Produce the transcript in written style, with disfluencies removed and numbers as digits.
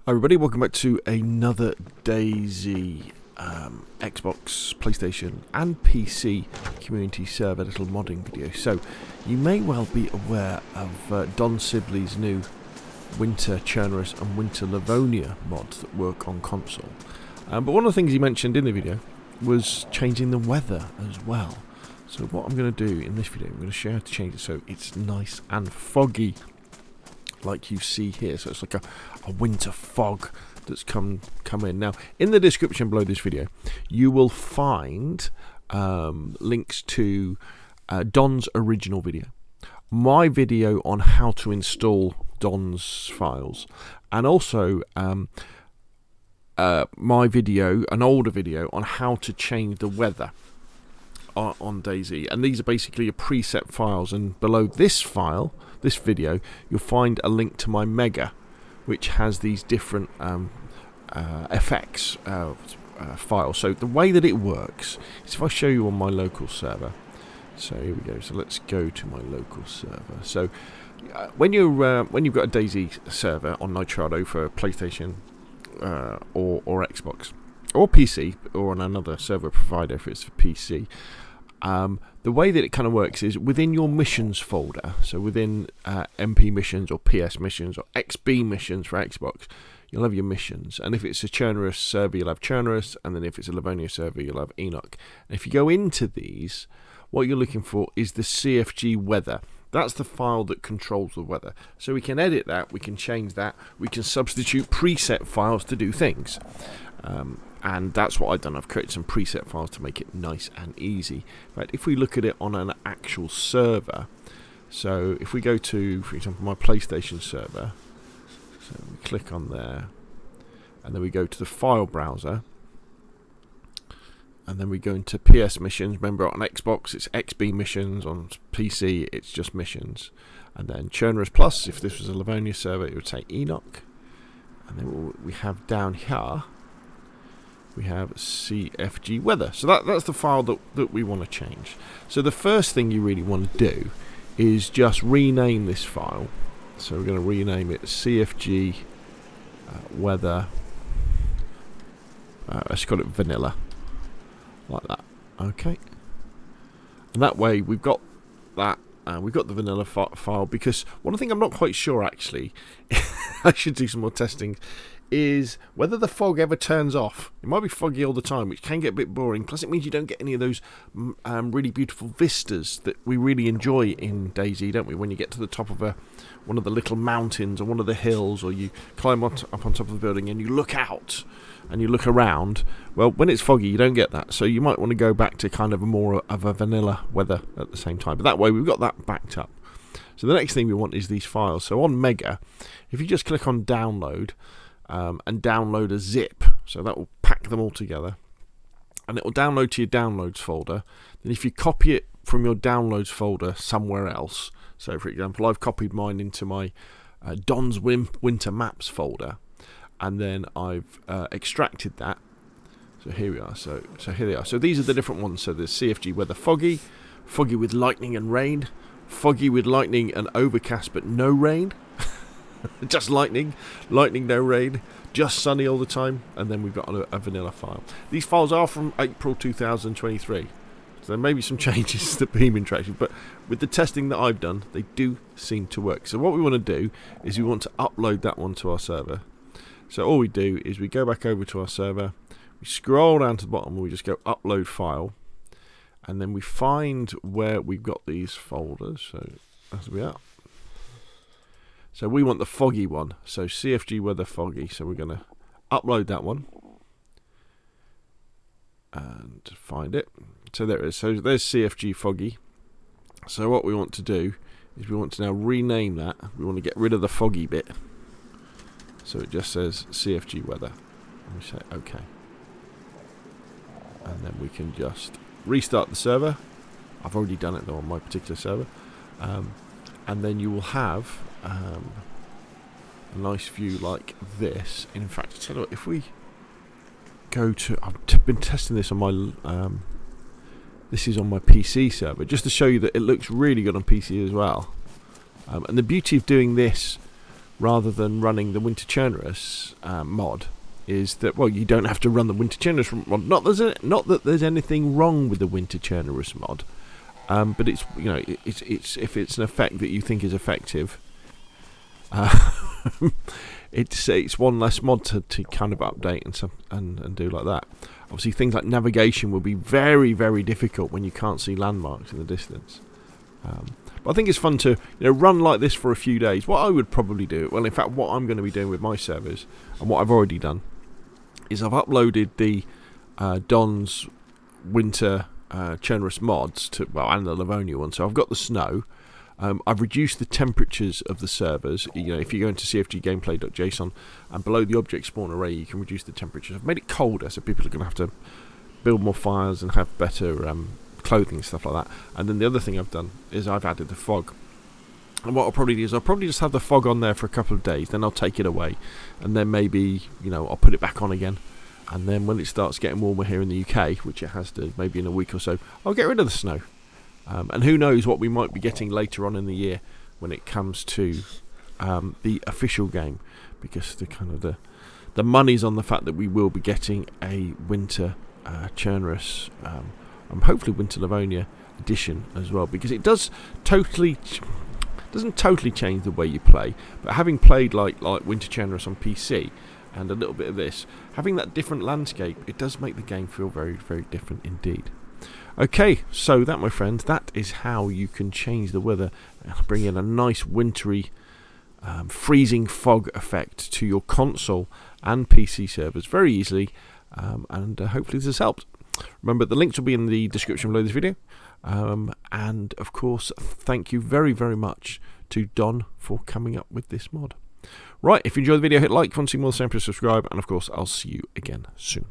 Hi everybody, welcome back to another DayZ Xbox, PlayStation and PC community server little modding video. So, you may well be aware of Don Sibleys' new Winter Chernarus and Winter Livonia mods that work on console. But one of the things he mentioned in the video was changing the weather as well. So what I'm going to do in this video, I'm going to show you how to change it so it's nice and foggy, like you see here. So it's like a winter fog that's come in. Now, in the description below this video, you will find links to Don's original video, my video on how to install Don's files, and also my video, an older video, on how to change the weather on DayZ. And these are basically your preset files, and below this file, this video, you'll find a link to my Mega, which has these different effects files. So the way that it works is, if I show you on my local server, so here we go. So let's go to my local server. So when you've got a DayZ server on Nitrado for PlayStation or Xbox or PC, or on another server provider if it's for PC, the way that it kind of works is within your missions folder. So within MP missions or PS missions or XB missions for Xbox, you'll have your missions. And if it's a Chernarus server, you'll have Chernarus, and then if it's a Livonia server, you'll have Enoch. And if you go into these, what you're looking for is the CFG weather. That's the file that controls the weather. So we can edit that, we can change that, we can substitute preset files to do things. And that's what I've done. I've created some preset files to make it nice and easy. Right, if we look at it on an actual server, so if we go to, for example, my PlayStation server, so we click on there, and then we go to the file browser, and then we go into PS missions. Remember, on Xbox it's XB missions, on PC it's just missions. And then Chernarus Plus, if this was a Livonia server, it would say Enoch. And then we have down here, we have CFG weather. So that's the file that we want to change. So the first thing you really want to do is just rename this file. So we're going to rename it CFG weather. Let's call it vanilla, like that. Okay. And that way we've got that. We've got the vanilla file, because one thing I'm not quite sure, actually, I should do some more testing, is whether the fog ever turns off. It might be foggy all the time, which can get a bit boring. Plus, it means you don't get any of those really beautiful vistas that we really enjoy in DayZ, don't we? When you get to the top of one of the little mountains or one of the hills, or you climb up on top of the building and you look out and you look around. Well, when it's foggy, you don't get that. So you might want to go back to kind of more of a vanilla weather at the same time. But that way, we've got that backed up. So the next thing we want is these files. So on Mega, if you just click on download, and download a zip, so that will pack them all together, and it will download to your downloads folder. Then if you copy it from your downloads folder somewhere else, so for example, I've copied mine into my Don's Winter Maps folder, and then I've extracted that. So here we are. So here they are. So these are the different ones. So there's CFG weather foggy, foggy with lightning and rain, foggy with lightning and overcast but no rain, just lightning, no rain, just sunny all the time, and then we've got a vanilla file. These files are from April 2023, so there may be some changes to beam interaction, but with the testing that I've done, they do seem to work. So what we want to do is we want to upload that one to our server. So all we do is we go back over to our server, we scroll down to the bottom, and we just go upload file, and then we find where we've got these folders. So as we are. So we want the foggy one, so CFG weather foggy. So we're going to upload that one and find it. So there it is. So there's CFG foggy. So what we want to do is we want to now rename that. We want to get rid of the foggy bit, so it just says CFG weather. And we say OK. And then we can just restart the server. I've already done it though on my particular server. And then you will have a nice view like this. In fact, tell you what, if we go to, I've been testing this on my this is on my PC server, just to show you that it looks really good on PC as well. And the beauty of doing this rather than running the Winter Chernarus mod is that, well, you don't have to run the Winter Chernarus mod. Not that there's anything wrong with the Winter Chernarus mod, but it's, you know, it's if it's an effect that you think is effective, it's one less mod to kind of update and do like that. Obviously, things like navigation will be very, very difficult when you can't see landmarks in the distance. But I think it's fun to, you know, run like this for a few days. What I would probably do, well, in fact, what I'm going to be doing with my servers, and what I've already done, is I've uploaded the Don's Winter Chernarus mods to, well, and the Livonia one. So I've got the snow. I've reduced the temperatures of the servers. You know, if you go into cfggameplay.json and below the object spawn array, you can reduce the temperatures. I've made it colder, so people are going to have to build more fires and have better clothing and stuff like that. And then the other thing I've done is I've added the fog. And what I'll probably do is I'll probably just have the fog on there for a couple of days, then I'll take it away, and then maybe, you know, I'll put it back on again. And then when it starts getting warmer here in the UK, which it has to, maybe in a week or so, I'll get rid of the snow. And who knows what we might be getting later on in the year when it comes to the official game, because the money's on the fact that we will be getting a Winter Chernarus, hopefully Winter Livonia edition as well, because it doesn't totally change the way you play, but having played like Winter Chernarus on PC and a little bit of this, having that different landscape, it does make the game feel very, very different indeed. Okay, so that, my friends, that is how you can change the weather and bring in a nice wintry freezing fog effect to your console and PC servers very easily, and hopefully this has helped. Remember, the links will be in the description below this video, and of course, thank you very, very much to Don for coming up with this mod. Right, if you enjoyed the video, hit like. If you want to see more, subscribe, and of course, I'll see you again soon.